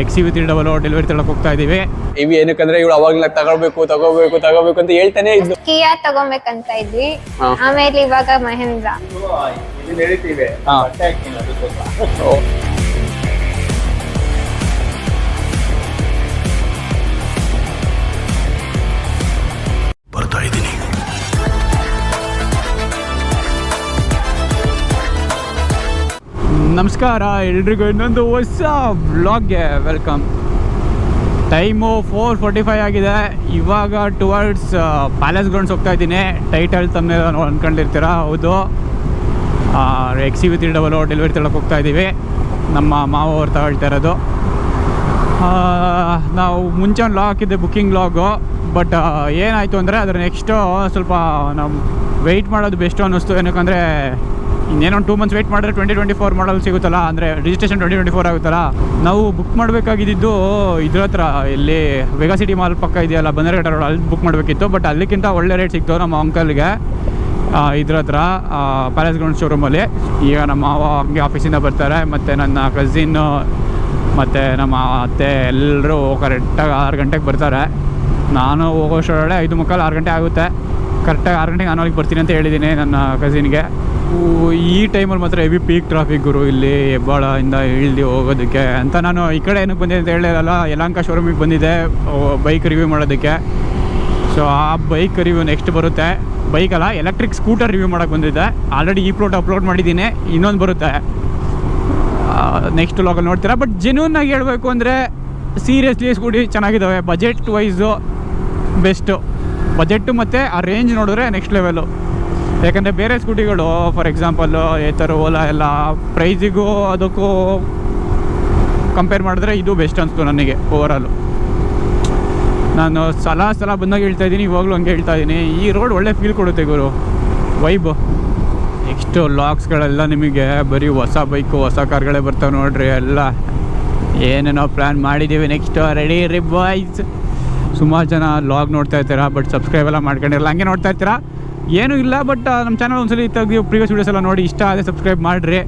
XC300 delivery ತಗೊಳಕ್ಕೆ ಹೋಗ್ತಾ ಇದೀವಿ. ಇವಿ ಏನಕ್ಕಂದ್ರೆ ಇವಳು ಅವಾಗ್ಲ ತಗೋಬೇಕು ಅಂತ ಹೇಳ್ತಾನೆ ಇದ್ಲು. ಕಿಯಾ ತಗೋಬೇಕಂತ ಇದ್ವಿ, ಆಮೇಲೆ ಇವಾಗ ಮಹೇಂದ್ರ. ಬರ್ತಾ ಇದ್ದೀನಿ. ನಮಸ್ಕಾರ ಎಲ್ರಿಗೂ, ಇನ್ನೊಂದು ಹೊಸ ವ್ಲಾಗ್ಗೆ ವೆಲ್ಕಮ್. ಟೈಮು 4:45 ಆಗಿದೆ. ಇವಾಗ ಟುವರ್ಡ್ಸ್ ಪ್ಯಾಲೇಸ್ ಗ್ರೌಂಡ್ಸ್ ಹೋಗ್ತಾ ಇದ್ದೀನಿ. ಟೈಟಲ್ ತಮ್ಮನೆ ಅಂದ್ಕೊಂಡಿರ್ತೀರ, ಹೌದು. XC300 ಡೆಲಿವರಿ ತಗೊಳಕ್ಕೆ ಹೋಗ್ತಾ ಇದ್ದೀವಿ. ನಮ್ಮ ಮಾವ ಅವ್ರು ತಗೊಳ್ತಾ ಇರೋದು. ನಾವು ಮುಂಚೆ ಒಂದು ಲಾಗ್ ಹಾಕಿದ್ದೆ, ಬುಕ್ಕಿಂಗ್ ಲಾಗು. ಬಟ್ ಏನಾಯಿತು ಅಂದರೆ ಅದರ ನೆಕ್ಸ್ಟು ಸ್ವಲ್ಪ ನಾವು ವೆಯ್ಟ್ ಮಾಡೋದು ಬೆಸ್ಟು ಅನ್ನಿಸ್ತು. ಏನಕ್ಕಂದರೆ ಇನ್ನೇನೋ 2 months ವೆಯ್ಟ್ ಮಾಡಿದ್ರೆ 2024 ಮಾಡಲ್ ಸಿಗುತ್ತಲ್ಲ, ಅಂದರೆ ರಿಜಿಸ್ಟ್ರೇಷನ್ 2024 ಆಗುತ್ತಲ್ಲ. ನಾವು ಬುಕ್ ಮಾಡಬೇಕಾಗಿದ್ದು ಇದ್ರ ಹತ್ರ, ಇಲ್ಲಿ ವೆಗಾ ಸಿಟಿ ಮಾಲ್ ಪಕ್ಕ ಇದೆಯಲ್ಲ, ಬಂದರಘಟ್ಟ ರೋಡ್, ಅಲ್ಲಿ ಬುಕ್ ಮಾಡಬೇಕಿತ್ತು. ಬಟ್ ಅಲ್ಲಿಗಿಂತ ಒಳ್ಳೆ ರೇಟ್ ಸಿಕ್ತು ನಮ್ಮ ಅಂಕಲ್ಗೆ ಇದ್ರ ಹತ್ರ ಪ್ಯಾಲೇಸ್ ಗ್ರೌಂಡ್ ಶೋರೂಮಲ್ಲಿ. ಈಗ ನಮ್ಮ ಮಾವ ಹಂಗೆ ಆಫೀಸಿಂದ ಬರ್ತಾರೆ, ಮತ್ತು ನನ್ನ ಕಝಿನ್ನು ಮತ್ತು ನಮ್ಮ ಅತ್ತೆ ಎಲ್ಲರೂ ಕರೆಕ್ಟಾಗಿ 6 ಗಂಟೆಗೆ ಬರ್ತಾರೆ. ನಾನು ಹೋಗೋಷ್ಟೊಳಗಡೆ 5:45 6 ಗಂಟೆ ಆಗುತ್ತೆ. ಕರೆಕ್ಟಾಗಿ 6 ಗಂಟೆಗೆ ನಾನು ಅಲ್ಲಿಗೆ ಬರ್ತೀನಿ ಅಂತ ಹೇಳಿದ್ದೀನಿ ನನ್ನ ಕಝಿನ್ಗೆ. ಈ ಟೈಮಲ್ಲಿ ಮಾತ್ರ ಹೆವಿ ಪೀಕ್ ಟ್ರಾಫಿಕ್ ಗುರು, ಇಲ್ಲಿ ಹೆಬ್ಬಾಳದಿಂದ ಇಳ್ದು ಹೋಗೋದಕ್ಕೆ ಅಂತ. ನಾನು ಈ ಕಡೆ ಏನಕ್ಕೆ ಬಂದಿದೆ ಅಂತ ಹೇಳಿರಲ್ಲ, ಯಲಹಂಕ ಶೋರೂಮಿಗೆ ಬಂದಿದ್ದೆ ಬೈಕ್ ರಿವ್ಯೂ ಮಾಡೋದಕ್ಕೆ. ಸೊ ಆ ಬೈಕ್ ರಿವ್ಯೂ ನೆಕ್ಸ್ಟ್ ಬರುತ್ತೆ. ಬೈಕಲ್ಲ, ಎಲೆಕ್ಟ್ರಿಕ್ ಸ್ಕೂಟರ್ ರಿವ್ಯೂ ಮಾಡೋಕ್ಕೆ ಬಂದಿದ್ದೆ. ಆಲ್ರೆಡಿ ಈ ಪ್ಲೋಟ್ ಅಪ್ಲೋಡ್ ಮಾಡಿದ್ದೀನಿ, ಇನ್ನೊಂದು ಬರುತ್ತೆ ನೆಕ್ಸ್ಟ್ ಲಾಗಲ್ಲಿ ನೋಡ್ತೀರಾ. ಬಟ್ ಜೆನ್ಯೂನ್ನಾಗಿ ಹೇಳಬೇಕು ಅಂದರೆ ಸೀರಿಯಸ್ಲಿ ಸ್ಕೂಟಿ ಚೆನ್ನಾಗಿದ್ದಾವೆ. Budget wise best. ಬಜೆಟ್ಟು ಮತ್ತು ಆ ರೇಂಜ್ ನೋಡಿದ್ರೆ ನೆಕ್ಸ್ಟ್ ಲೆವೆಲು. ಯಾಕಂದರೆ ಬೇರೆ ಸ್ಕೂಟಿಗಳು, ಫಾರ್ ಎಕ್ಸಾಂಪಲ್ಲು ಏತರ್, ಓಲಾ ಎಲ್ಲ ಪ್ರೈಸಿಗೂ ಅದಕ್ಕೂ ಕಂಪೇರ್ ಮಾಡಿದ್ರೆ ಇದು ಬೆಸ್ಟ್ ಅನಿಸ್ತು ನನಗೆ ಓವರಾಲು. ನಾನು ಸಲ ಬಂದಾಗ ಹೇಳ್ತಾಯಿದ್ದೀನಿ, ಇವಾಗಲೂ ಹಂಗೆ ಹೇಳ್ತಾಯಿದ್ದೀನಿ. ಈ ರೋಡ್ ಒಳ್ಳೆ ಫೀಲ್ ಕೊಡುತ್ತೆ ಗುರು, ವೈಬ್. ನೆಕ್ಸ್ಟು ಲಾಗ್ಸ್ಗಳೆಲ್ಲ ನಿಮಗೆ ಬರೀ ಹೊಸ ಬೈಕು ಹೊಸ ಕಾರ್ಗಳೇ ಬರ್ತಾವೆ ನೋಡ್ರಿ. ಎಲ್ಲ ಏನೇನೋ ಪ್ಲ್ಯಾನ್ ಮಾಡಿದ್ದೀವಿ. ನೆಕ್ಸ್ಟು ರೆಡಿ ರೀ ಬಾಯ್ಸ್. ಸುಮಾರು ಜನ ಲಾಗ್ ನೋಡ್ತಾ ಇರ್ತೀರಾ, ಬಟ್ ಸಬ್ಸ್ಕ್ರೈಬ್ ಎಲ್ಲ ಮಾಡ್ಕೊಂಡಿರಲ್ಲ, ಹಂಗೆ ನೋಡ್ತಾ ಇರ್ತೀರಾ. ಏನೂ ಇಲ್ಲ, ಬಟ್ ನಮ್ಮ ಚಾನಲ್ ಒಂದ್ಸಲಿ ತೆಗೆದು ಪ್ರೀವಿಯಸ್ ವೀಡಿಯೋಸ್ ಎಲ್ಲ ನೋಡಿ, ಇಷ್ಟ ಆದರೆ ಸಬ್ಸ್ಕ್ರೈಬ್ ಮಾಡಿರಿ.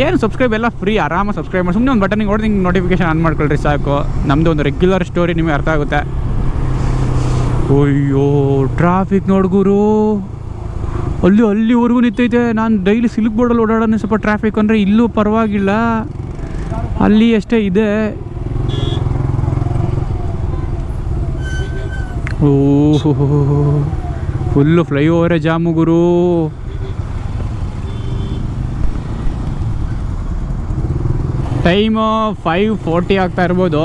ಏನು ಸಬ್ಸ್ಕ್ರೈಬ್ ಎಲ್ಲ ಫ್ರೀ, ಆರಾಮಾಗಿ ಸಬ್ಸ್ಕ್ರೈಬ್ ಮಾಡಿ. ಸುಮ್ಮನೆ ಒಂದು ಬಟನಿಗೆ ಹೊಡೆದು ಹಿಂಗೆ ನೋಟಿಫಿಕೇಶನ್ ಆನ್ ಮಾಡ್ಕೊಳ್ರಿ ಸಾಕು. ನಮ್ಮದು ಒಂದು ರೆಗ್ಯುಲರ್ ಸ್ಟೋರಿ ನಿಮಗೆ ಅರ್ಥ ಆಗುತ್ತೆ. ಅಯ್ಯೋ ಟ್ರಾಫಿಕ್ ನೋಡ್ಗುರು, ಅಲ್ಲಿವರೆಗೂ ನಿಂತೈತೆ. ನಾನು ಡೈಲಿ ಸಿಲ್ಕ್ ಬೋರ್ಡಲ್ಲಿ ಓಡಾಡೋಣ ಸ್ವಲ್ಪ ಟ್ರಾಫಿಕ್ ಅಂದರೆ, ಇಲ್ಲೂ ಪರವಾಗಿಲ್ಲ, ಅಲ್ಲಿ ಅಷ್ಟೇ ಇದೆ. ಓಹೋ ಫುಲ್ಲು ಫ್ಲೈಓವರೇ ಜಾಮು ಗುರು. ಟೈಮು 5:40 ಆಗ್ತಾ ಇರ್ಬೋದು.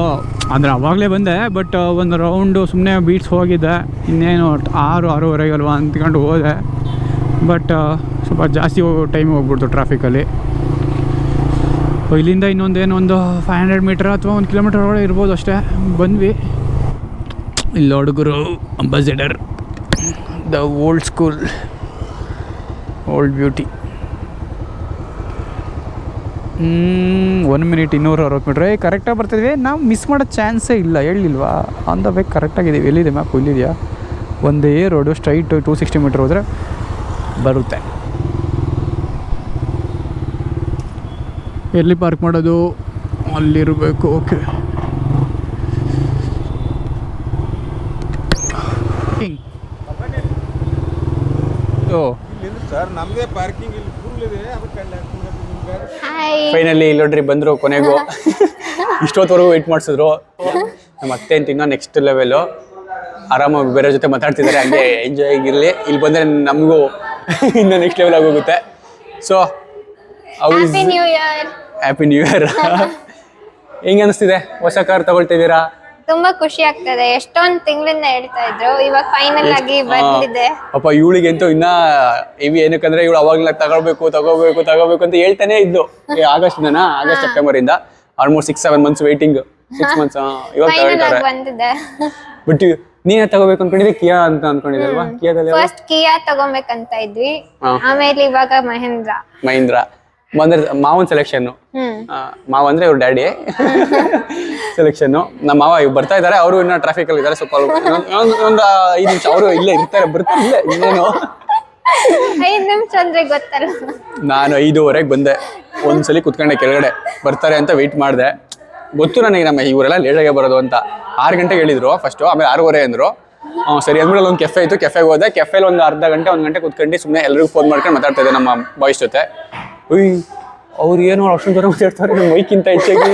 ಅಂದರೆ ಆವಾಗಲೇ ಬಂದೆ, ಬಟ್ ಒಂದು ರೌಂಡು ಸುಮ್ಮನೆ ಬೀಟ್ಸ್ ಹೋಗಿದ್ದೆ. ಇನ್ನೇನು 6-6:30 ಅಲ್ವಾ ಅಂದ್ಕೊಂಡು ಹೋದೆ. ಬಟ್ ಸ್ವಲ್ಪ ಜಾಸ್ತಿ ಟೈಮ್ ಹೋಗ್ಬಿಡ್ತು ಟ್ರಾಫಿಕಲ್ಲಿ. ಇಲ್ಲಿಂದ ಇನ್ನೊಂದೇನೊಂದು 500 ಮೀಟ್ರ್ ಅಥವಾ 1 ಕಿಲೋಮೀಟರ್ ಒಳಗಡೆ ಇರ್ಬೋದು ಅಷ್ಟೇ. ಬಂದ್ವಿ. ಇಲ್ಲಿ ಹುಡುಗರು ambassador, the old school, old beauty. 1 minute 260 meter ಕರೆಕ್ಟಾಗಿ ಬರ್ತಿದ್ವಿ. ನಾವು ಮಿಸ್ ಮಾಡೋ ಚಾನ್ಸೇ ಇಲ್ಲ, ಹೇಳಿಲ್ವಾ? ಆನ್ ದ ಬೇಕು ಕರೆಕ್ಟಾಗಿದ್ದೀವಿ. ಎಲ್ಲಿದೆ ಮ್ಯಾಪ್? ಇಲ್ಲಿದೆಯಾ? ಒಂದೇ ರೋಡು ಸ್ಟ್ರೈಟ್ 260 ಮೀಟ್ರ್ ಹೋದರೆ ಬರುತ್ತೆ. ಎಲ್ಲಿ ಪಾರ್ಕ್ ಮಾಡೋದು? ಅಲ್ಲಿರಬೇಕು. ಓಕೆ, ಫೈನಲಿ ಇಲ್ಲಿ ನೋಡ್ರಿ ಬಂದರು ಕೊನೆಗೂ. ಇಷ್ಟೊತ್ತವರೆಗೂ ವೆಯ್ಟ್ ಮಾಡಿಸಿದ್ರು ನಮ್ಮ ಅತ್ತೆ ಅಂತ. ಇನ್ನೂ ನೆಕ್ಸ್ಟ್ ಲೆವೆಲು, ಆರಾಮಾಗಿ ಬೇರೆ ಜೊತೆ ಮಾತಾಡ್ತಿದ್ದಾರೆ, ಹಂಗೆ ಎಂಜಾಯ್ ಆಗಿರಲಿ. ಇಲ್ಲಿ ಬಂದರೆ ನಮಗೂ ಇನ್ನೂ ನೆಕ್ಸ್ಟ್ ಲೆವೆಲ್ ಆಗೋಗುತ್ತೆ. So happy new year. Happy new year. ಹೆಂಗೆ ಅನಿಸ್ತಿದೆ ಹೊಸ ಕಾರ್ ತಗೊಳ್ತಿದ್ದೀರಾ? ತುಂಬಾ ಖುಷಿ ಆಗ್ತದೆ. ಎಷ್ಟೊಂದು ತಿಂಗಳಿಂದ ಹೇಳ್ತಾ ಇದ್ರು, ಇವಾಗ ಫೈನಲ್ ಆಗಿ ಬಂದಿದೆ. ಪಾಪ ಇವಳಿಗೆ ಅಂತೂ ಇನ್ನ ಇವಿ ಏನಕ್ಕಂದ್ರೆ ಇವಳು ಅವಾಗ್ಲ ತಗೋಬೇಕು ಅಂತ ಹೇಳ್ತಾನೆ ಇದ್ದು. ಆಗಸ್ಟ್ ಸೆಪ್ಟೆಂಬರ್ ಇಂದ ಆಲ್ಮೋಸ್ಟ್ 6-7 months ವೇಟಿಂಗ್. 6 months ಇವಾಗ ಬಂದಿದೆ. ಬಟ್ ನೀನೇ ತಗೋಬೇಕು ಅನ್ಕೊಂಡಿದ್ದೆ, ಕಿಯಾ ಅಂತ ಅನ್ಕೊಂಡಿದ್ದೆ ಅಲ್ವಾ? ಕಿಯಾದಲ್ಲಿ ಫಸ್ಟ್ ಕಿಯಾ ತಗೋಬೇಕಂತ ಇದ್ವಿ, ಆಮೇಲೆ ಇವಾಗ ಮಹೇಂದ್ರ. ಅಂದ್ರೆ ಮಾವನ್ ಸೆಲೆಕ್ಷನ್. ಮಾವ ಅಂದ್ರೆ ಇವ್ರ ಡ್ಯಾಡಿ ಸೆಲೆಕ್ಷನ್. ನಮ್ಮ ಮಾವ ಇವ್ ಬರ್ತಾ ಇದಾರೆ, ಅವರು ಇನ್ನ ಟ್ರಾಫಿಕ್ ಅಲ್ಲಿ ಇದಾರೆ. ಸ್ವಲ್ಪ ಒಂದು 5 ನಿಮಿಷ ಅವರು ಇಲ್ಲೇ ಇರ್ತಾರೆ, ಬರ್ತಾರೆ. ಇಲ್ಲ ಇನ್ನೇನು 5 ನಿಮಿಷ ಅಂದ್ರೆ ಗೊತ್ತಲ್ಲ. ನಾನು 5:15 ಬಂದೆ. ಒಂದ್ಸಲಿ ಕುತ್ಕೊಂಡೆ ಕೆಳಗಡೆ, ಬರ್ತಾರೆ ಅಂತ ವೆಯ್ಟ್ ಮಾಡಿದೆ. ಗೊತ್ತು ನನಗೆ ನಮ್ಮ ಇವರೆಲ್ಲ ಲೇಟಾಗೆ ಬರೋದು ಅಂತ. 6 ಗಂಟೆಗೆ ಹೇಳಿದ್ರು ಫಸ್ಟು, ಆಮೇಲೆ 6:15 ಅಂದರು. ಸರಿ ಅಂದ್ಮೇಲೆ ಒಂದು ಕೆಫೆ ಇತ್ತು, ಕೆಫೆಗೆ ಹೋದೆ. ಕೆಫೆಲಿ ಒಂದು ಅರ್ಧ ಗಂಟೆ 1 ಗಂಟೆ ಕೂತ್ಕೊಂಡು ಸುಮ್ಮನೆ ಎಲ್ಲರಿಗೂ ಫೋನ್ ಮಾಡ್ಕೊಂಡು ಮಾತಾಡ್ತಾ ಇದ್ದೆ ನಮ್ಮ ಬಾಯ್ಸ್ ಜೊತೆ. ಅವ್ರು ಏನೋ ಅಷ್ಟೊಂದು ಜನ ಮಾತಾಡ್ತಾರೆ ನಮ್ಮ ಮೈಕ್ಕಿಂತ ಹೆಚ್ಚಾಗಿ.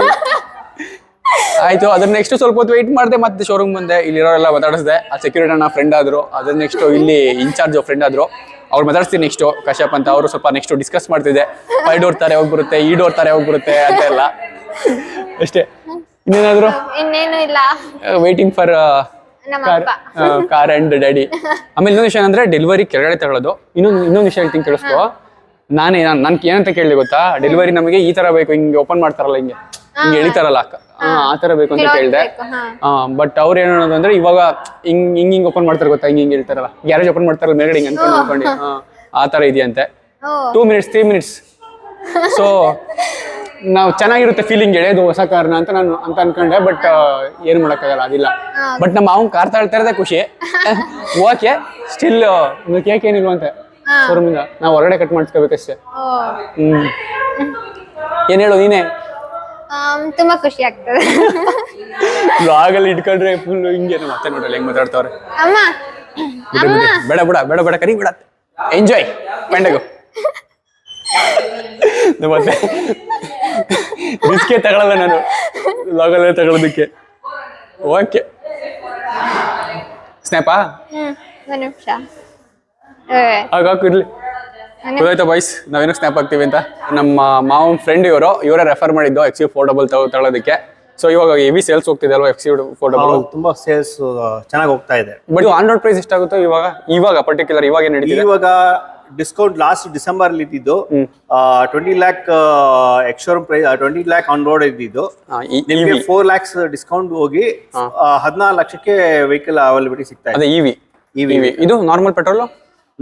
ಆಯಿತು, ಅದ್ರ ನೆಕ್ಸ್ಟ್ ಸ್ವಲ್ಪ ಹೊತ್ತು ವೆಯ್ಟ್ ಮಾಡಿದೆ, ಮತ್ತೆ ಶೋರೂಮ್ ಬಂದೆ. ಇಲ್ಲಿರೋರೆಲ್ಲ ಮಾತಾಡಿಸಿದೆ. ಆ ಸೆಕ್ಯೂರಿಟಿ ಅಣ್ಣ ಫ್ರೆಂಡ್ ಆದರು. ಅದ್ರ ನೆಕ್ಸ್ಟು ಇಲ್ಲಿ ಇನ್ಚಾರ್ಜ್ ಫ್ರೆಂಡ್ ಆದರು. ಅವ್ರು ಮಾತಾಡ್ಸ್ತೀನಿ ನೆಕ್ಸ್ಟು ಕಶ್ಯಪ್ ಅಂತ. ಅವರು ಸ್ವಲ್ಪ ನೆಕ್ಸ್ಟು ಡಿಸ್ಕಸ್ ಮಾಡ್ತಿದ್ದೆ. 5 ಡೋರ್ ತಾರೆ ಹೋಗಿ ಬರುತ್ತೆ, ಈ ಡೋರ್ ತಾರೆ ಹೋಗಿ ಬರುತ್ತೆ ಅಂತ ಎಲ್ಲ. ಅಷ್ಟೇ, ಇನ್ನೇನಾದ್ರು ಇನ್ನೇನು ಇಲ್ಲ. Waiting for car and daddy. ಆಮೇಲೆ ಇನ್ನೊಂದು ವಿಷಯ ಅಂದ್ರೆ ಡೆಲಿವರಿ ಕೆಳಗಡೆ ತಗೊಳ್ಳೋದು. ಇನ್ನೊಂದು ವಿಷಯ ಹೇಳ್ತೀನಿ, ಕೇಳಿಸ್ಕೊ. ನನ್ಗೆ ಏನಂತ ಕೇಳಿದೆ ಗೊತ್ತಾ, ಡೆಲಿವರಿ ನಮಗೆ ಈ ತರ ಬೇಕು, ಹಿಂಗೆ ಓಪನ್ ಮಾಡ್ತಾರಲ್ಲ, ಹಿಂಗೆ ಎಳಿತಾರಲ್ಲ, ಆ ತರ ಬೇಕು ಅಂತ ಕೇಳಿದೆ. ಬಟ್ ಅವ್ರು ಏನು ಹೇಳೋದು ಅಂದ್ರೆ, ಇವಾಗ ಹಿಂಗ್ ಓಪನ್ ಮಾಡ್ತಾರೆ ಗೊತ್ತಾ, ಹಿಂಗ್ ಹೇಳ್ತಾರಲ್ಲ, ಗ್ಯಾರೇಜ್ ಓಪನ್ ಮಾಡ್ತಾರಲ್ಲ ಮೇಲ್ಗಡೆ ಹಿಂಗೆ ಅನ್ಕೊಂಡು ಆ ತರ ಇದೆಯಂತೆ. 2 ಮಿನಿಟ್ಸ್ 3 ಮಿನಿಟ್ಸ್. ಸೊ ನಾವು ಚೆನ್ನಾಗಿರುತ್ತೆ ಫೀಲಿಂಗ್, ಎಳೆಯೋದು ಹೊಸ ಕಾರ್ನ ಅಂತ ನಾನು ಅನ್ಕೊಂಡೆ. ಬಟ್ ಏನು ಮಾಡೋಕ್ಕಾಗಲ್ಲ, ಅದಿಲ್ಲ. ಬಟ್ ನಮ್ಮ ಮಾವನ್ ಕಾರ್ ತಗೊಳ್ತಾ ಇರೋದೇ ಖುಷಿ. ಓಕೆ, ಸ್ಟಿಲ್ ಕೇಕ್ ಏನಿಲ್ವಂತೆ ಶೋರೂಮಿಂದ, ನಾವು ಹೊರಗಡೆ ಕಟ್ ಮಾಡಿಸ್ಕೋಬೇಕಷ್ಟೇ. ಏನ್ ಹೇಳು ನೀನೇ. ತುಂಬಾ ಖುಷಿ ಆಗ್ತದೆ. ಬ್ಲಾಗಲ್ಲಿ ಇಟ್ಕೊಂಡ್ರೆ ಫುಲ್ ಹಿಂಗೆ ಮತ್ತೆ ನೋಡಲ್ಲ ಹೆಂಗ್ ಮಾತಾಡ್ತಾವ್ರೆ. ಅಮ್ಮ ಬೇಡ ಬೇಡ ಬೇಡ ಬೇಡ ಕರಿ ಬೇಡ, ಎಂಜಾಯ್ ಪಂಡಗು. ಮತ್ತೆ ಬಿಸ್ಕೆ ತಗೊಳಲ್ಲ ನಾನು ಲಾಗಲ್ಲೇ ತಗೊಳ್ಳೋದಕ್ಕೆ. ಓಕೆ, ಸ್ನ್ಯಾಪಾ ಒಂದು ನಿಮಿಷ ಹಾಕಿರ್ಲಿ. ಗೊತ್ತಾಯ್ತಾ ಬಾಯ್ಸ್, ನಾವೇನೋ ಸ್ನ್ಯಾಪ್ ಆಗ್ತೀವಿ ಅಂತ. ನಮ್ಮ ಮಾವನ್ ಫ್ರೆಂಡ್ ಇವರೇ ರೆಫರ್ ಮಾಡಿದ್ದು XC4 ತಗೊಳ್ಳೋದಕ್ಕೆ. ಸೊ ಇವಾಗ ಹೆವಿ ಸೇಲ್ಸ್ ಹೋಗ್ತಿದೆ ಅಲ್ವಾ XC4? ತುಂಬಾ ಸೇಲ್ಸ್ ಚೆನ್ನಾಗಿ ಹೋಗ್ತಾ ಇದೆ. ಬಟ್ ಆನ್ ರೋಡ್ ಪ್ರೈಸ್ ಎಷ್ಟಾಗುತ್ತೋ ಇವಾಗ ಪರ್ಟಿಕ್ಯುಲರ್ ಇವಾಗ ಏನ್ ನಡೀತಿದೆ? ಇವಾಗ ಡಿಸ್ಕೌಂಟ್ ಲಾಸ್ಟ್ ಡಿಸೆಂಬರ್ ಅಲ್ಲಿ ಇದ್ದಿದ್ದು 20 lakh ex showroom price, 20 lakh on road ಇದ್ದಿದ್ದು ನಿಮಗೆ 4 lakhs ಡಿಸ್ಕೌಂಟ್ ಹೋಗಿ 14 ಲಕ್ಷಕ್ಕೆ ವೆಹಿಕಲ್ ಅವೈಲಬಿಲಿಟಿ ಸಿಗ್ತಾ ಇದೆ. ಇವಿ ಇದು ನಾರ್ಮಲ್ ಪೆಟ್ರೋಲ್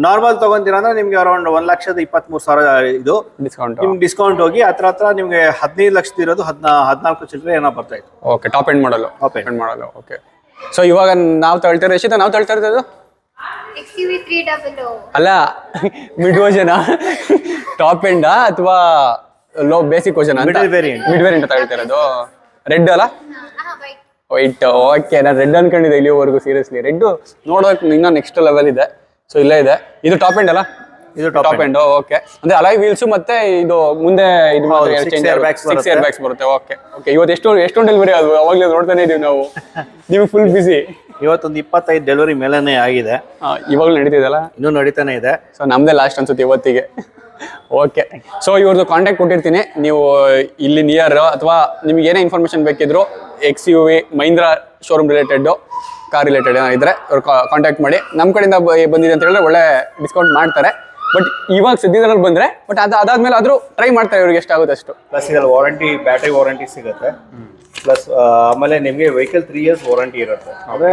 ನಾರ್ಮಲ್ ತಗೊಂತೀರ ಅಂದ್ರೆ ನಿಮ್ಗೆ ಅರೌಂಡ್ 1,23,000 ಇದು ಡಿಸ್ಕೌಂಟ್. ನಿಮ್ಗೆ ಡಿಸ್ಕೌಂಟ್ ಹೋಗಿ ಹತ್ರ ನಿಮ್ಗೆ 15 ಲಕ್ಷದ ಇರೋದು 14 ಚಿಲ್ಲರೆ ಏನೋ ಬರ್ತಾ ಇತ್ತು. ಓಕೆ, ಟಾಪ್ ಎಂಡ್ ಮಾಡಲು. ಓಕೆ, ಸೊ ಇವಾಗ ನಾವು ತಗೊಳ್ತಾ ಇರೋದು ನಾವು ತಗೊಳ್ತಾ ಇರೋದು XUV300 ಅಲ್ಲ, ಮಿಡ್ ವರ್ಷನ್ ಟಾಪ್ ಎಂಡ್ ಅಥವಾ low basic version? Mid variant ತಗೊಳ್ತಾ ಇರೋದು. ರೆಡ್ ಅಲ್ಲ, ವೈಟ್. ಓಕೆ, ನಾನು ರೆಡ್ ಅನ್ಕೊಂಡಿದ್ದೆ ಇಲ್ಲಿವರೆಗೂ. ಸೀರಿಯಸ್ಲಿ ರೆಡ್ ನೋಡೋಕೆ ಇನ್ನೂ ನೆಕ್ಸ್ಟ್ ಲೆವೆಲ್ ಇದೆ. ಸೊ ಇಲ್ಲೇ ಇದೆ. ಇದು ಟಾಪ್ ಎಂಡ್ ಅಲ್ಲ? ಇದು ಟಾಪ್ ಎಂಡ್. ಓಕೆ, ಅಂದ್ರೆ ಅಲಾಯ್ ವೀಲ್ಸ್ ಮತ್ತೆ ಇದು ಮುಂದೆ ಇದು 6 ಏರ್ ಬ್ಯಾಗ್ಸ್ ಬರುತ್ತೆ. ಓಕೆ, ಇವತ್ತು ಎಷ್ಟೊಂದು ಡೆಲಿವರಿ ಅದು ಅವಾಗಲೇ ನೋಡ್ತಾನೆ ಇದೀವಿ ನಾವು. ನೀವು ಫುಲ್ ಬಿಸಿ. ಇವತ್ತೊಂದು 25 ಡೆಲಿವರಿ ಮೇಲೇನೆ ಆಗಿದೆ. ಇವಾಗಲೂ ನಡೀತಿದಲ್ಲ? ಇನ್ನೂ ನಡೀತಾನೆ ಇದೆ. ಸೊ ನಮ್ದೇ ಲಾಸ್ಟ್ ಅನ್ಸುತ್ತೆ ಇವತ್ತಿಗೆ. ಓಕೆ, ಸೊ ಇವ್ರದ್ದು ಕಾಂಟ್ಯಾಕ್ಟ್ ಕೊಟ್ಟಿರ್ತೀನಿ. ನೀವು ಇಲ್ಲಿ ನಿಯರ್ ಅಥವಾ ನಿಮ್ಗೆ ಏನೇ ಇನ್ಫಾರ್ಮೇಶನ್ ಬೇಕಿದ್ರು XUV Mahindra showroom related, car related ಏನಾದ್ರೆ ಅವ್ರು ಕಾಂಟ್ಯಾಕ್ಟ್ ಮಾಡಿ. ನಮ್ಮ ಕಡೆಯಿಂದ ಬಂದಿದೆ ಅಂತ ಹೇಳಿದ್ರೆ ಒಳ್ಳೆ ಡಿಸ್ಕೌಂಟ್ ಮಾಡ್ತಾರೆ. ಬಟ್ ಇವಾಗ ಸದ್ಯದಲ್ಲಿ ಬಂದ್ರೆ, ಬಟ್ ಅದಾದ್ಮೇಲೆ ಆದ್ರೂ ಟ್ರೈ ಮಾಡ್ತಾರೆ, ಇವ್ರಿಗೆ ಎಷ್ಟಾಗುತ್ತೆ ಅಷ್ಟು. ಪ್ಲಸ್ ಇದ್ರಲ್ಲಿ ವಾರಂಟಿ, ಬ್ಯಾಟ್ರಿ ವಾರಂಟಿ ಸಿಗುತ್ತೆ. ಪ್ಲಸ್ ಆಮೇಲೆ ನಿಮಗೆ ವೆಹಿಕಲ್ 3 years ವಾರಂಟಿ ಇರುತ್ತೆ. ಅಂದರೆ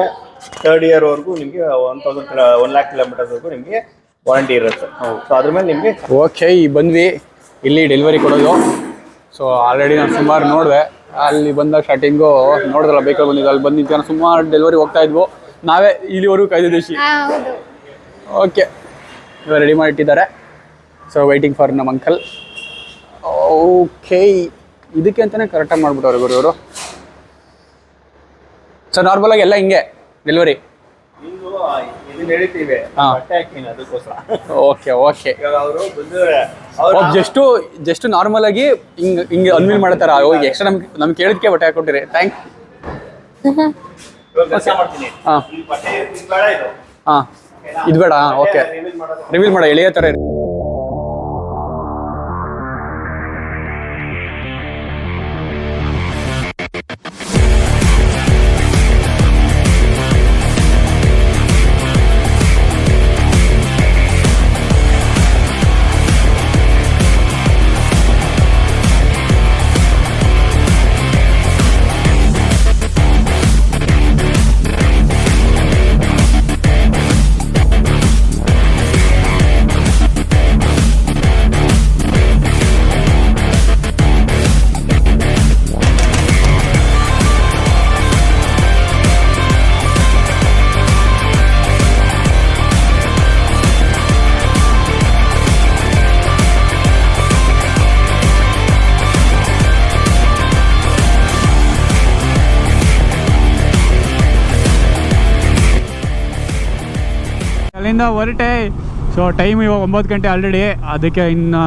3rd year ವರೆಗೂ ನಿಮಗೆ 1 lakh ಕಿಲೋಮೀಟರ್ವರೆಗೂ ನಿಮಗೆ ವಾರಂಟಿ ಇರುತ್ತೆ. ಸೊ ಅದ್ರ ಮೇಲೆ ನಿಮಗೆ ಓಕೆ, ಬಂದ್ವಿ ಇಲ್ಲಿ ಡೆಲಿವರಿ ಕೊಡೋದು. ಸೊ ಆಲ್ರೆಡಿ ನಾನು ಸುಮಾರು ನೋಡಿದೆ. ಅಲ್ಲಿ ಬಂದಾಗ ಸ್ಟಾರ್ಟಿಂಗು ನೋಡಿದ್ರಲ್ಲ, ಬೇಕಾದ್ರೆ ಬಂದಿದ್ದು, ಅಲ್ಲಿ ಬಂದು ನಿಂತ್ಕೊಂಡು ಸುಮಾರು ಡೆಲಿವರಿ ಹೋಗ್ತಾ ಇದ್ವು. ನಾವೇ ಇಲ್ಲಿವರೆಗೂ ಕಾಯ್ದಿದ್ದೀವಿ. ಓಕೆ, ಇವಾಗ ರೆಡಿ ಮಾಡಿಟ್ಟಿದ್ದಾರೆ. ಸೊ ವೈಟಿಂಗ್ ಫಾರ್ ನಮ್ಮ ಅಂಕಲ್. ಓಕೆ, ಇದಕ್ಕೆ ಅಂತಲೇ ಕರೆಕ್ಟಾಗಿ ಮಾಡ್ಬಿಟ್ಟವ್ರೆ ಇವರು. ಸೊ ನಾರ್ಮಲಾಗಿ ಎಲ್ಲ ಹಿಂಗೆ delivery. Okay okay, just normal ಆಗಿ ಹಿಂಗೆ ಅನ್ವಿಲ್ ಮಾಡತ್ತಾರ. ಹೋಗಿ ಎಕ್ಸ್ಟ್ರಾ ನಮ್ಗೆ ಕೇಳಿದ್ಕೆ ಬಟ್ಟೆ ಹಾಕೊಟ್ಟಿರಿ. ಥ್ಯಾಂಕ್. ಹಾಂ, ಇದು ಬೇಡ. ಓಕೆ, ರಿವೀಲ್ ಮಾಡ, ಎಳೆಯ ಥರ. ಅಲ್ಲಿಂದ ಹೊರಟೆ. ಸೊ ಟೈಮ್ ಇವಾಗ 9 ಗಂಟೆ ಆಲ್ರೆಡಿ, ಅದಕ್ಕೆ ಇನ್ನು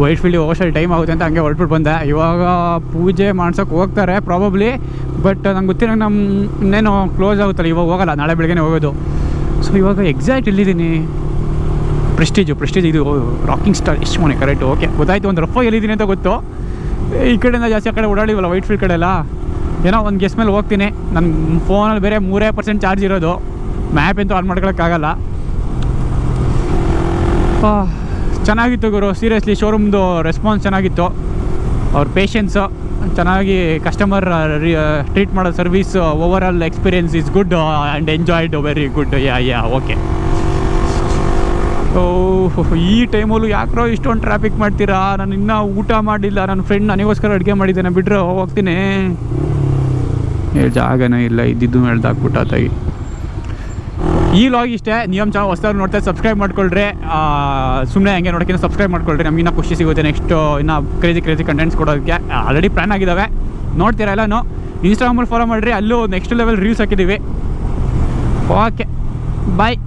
ವೈಟ್ ಫೀಲ್ಡಿಗೆ ಹೋಗೋಷ್ಟಲ್ಲಿ ಟೈಮ್ ಆಗುತ್ತೆ ಅಂತ ಹಂಗೆ ಹೊರಟ್ಬಿಟ್ಟು ಬಂದೆ. ಇವಾಗ ಪೂಜೆ ಮಾಡ್ಸೋಕೆ ಹೋಗ್ತಾರೆ ಪ್ರಾಬಬ್ಲಿ, ಬಟ್ ನಂಗೆ ಗೊತ್ತಿರೋ ಇನ್ನೇನು ಕ್ಲೋಸ್ ಆಗುತ್ತಲ್ಲ, ಇವಾಗ ಹೋಗಲ್ಲ, ನಾಳೆ ಬೆಳಗ್ಗೆ ಹೋಗೋದು. ಸೊ ಇವಾಗ ಎಕ್ಸಾಕ್ಟ್ ಎಲ್ಲಿದ್ದೀನಿ, ಪ್ರೆಸ್ಟೀಜ್ ಇದು ರಾಕಿಂಗ್ ಸ್ಟಾರ್ ಎಷ್ಟು ಮನೆ ಕರೆಕ್ಟು. ಓಕೆ ಗೊತ್ತಾಯ್ತು, ಒಂದು ರಫಾಗಿ ಎಲ್ಲಿದ್ದೀನಿ ಅಂತ ಗೊತ್ತು. ಈ ಕಡೆಯಿಂದ ಜಾಸ್ತಿ ಆ ಕಡೆ ಓಡಾಡಿವಲ್ಲ ವೈಟ್ ಫೀಲ್ಡ್ ಕಡೆ ಎಲ್ಲ, ಏನೋ ಒಂದು ಗೆಸ್ ಮೇಲೆ ಹೋಗ್ತೀನಿ. ನನ್ನ ಫೋನಲ್ಲಿ ಬೇರೆ 3% ಚಾರ್ಜ್ ಇರೋದು, ಮ್ಯಾಪ್ ಅಂತೂ ಆನ್ ಮಾಡ್ಕೊಳಕ್ಕಾಗಲ್ಲ. ಚೆನ್ನಾಗಿತ್ತು ಗುರು, ಸೀರಿಯಸ್ಲಿ ಶೋರೂಮ್ದು ರೆಸ್ಪಾನ್ಸ್ ಚೆನ್ನಾಗಿತ್ತು. ಅವ್ರ ಪೇಷನ್ಸು ಚೆನ್ನಾಗಿ, ಕಸ್ಟಮರ್ ಟ್ರೀಟ್ ಮಾಡೋ service, over all experience is good and enjoyed very good. Yeah okay. ಈ ಟೈಮಲ್ಲೂ ಯಾಕ್ರೋ ಇಷ್ಟೊಂದು ಟ್ರಾಫಿಕ್ ಮಾಡ್ತೀರಾ? ನಾನು ಇನ್ನೂ ಊಟ ಮಾಡಿಲ್ಲ, ನನ್ನ ಫ್ರೆಂಡ್ ನನಗೋಸ್ಕರ ಅಡುಗೆ ಮಾಡಿದ್ದೇನೆ, ಬಿಡ್ರೆ ಹೋಗ್ತೀನಿ. ಜಾಗನೇ ಇಲ್ಲ, ಇದ್ದಿದ್ದು ಹೇಳ್ದಾಕ್ಬಿಟ್ಟ ತಾಗಿ. ಈ ಲಾಗ್ ಇಷ್ಟೇ. ನಿಯಮ್ ಚಾನಲ್ ಹೊಸದಾಗಿ ನೋಡ್ತಾ ಸಬ್ಸ್ಕ್ರೈಬ್ ಮಾಡ್ಕೊಳ್ರಿ. ಸುಮ್ಮನೆ ಹಂಗೆ ನೋಡೋಕ್ಕಿಂತ ಸಬ್ಸ್ಕ್ರೈಬ್ ಮಾಡ್ಕೊಳ್ರಿ, ನಮಗಿನ್ನ ಖುಷಿ ಸಿಗುತ್ತೆ ನೆಕ್ಸ್ಟು ಇನ್ನೂ ಕ್ರೇಜಿ ಕಂಟೆಂಟ್ಸ್ ಕೊಡೋದಕ್ಕೆ. ಆಲ್ರೆಡಿ ಪ್ಲ್ಯಾನ್ ಆಗಿದ್ದಾವೆ, ನೋಡ್ತೀರಾ ಎಲ್ಲನೂ. ಇನ್ಸ್ಟಾಗ್ರಾಮಲ್ಲಿ ಫಾಲೋ ಮಾಡಿರಿ, ಅಲ್ಲೂ ನೆಕ್ಸ್ಟ್ ಲೆವೆಲ್ ರೀಲ್ಸ್ ಹಾಕಿದ್ದೀವಿ. ಓಕೆ ಬಾಯ್.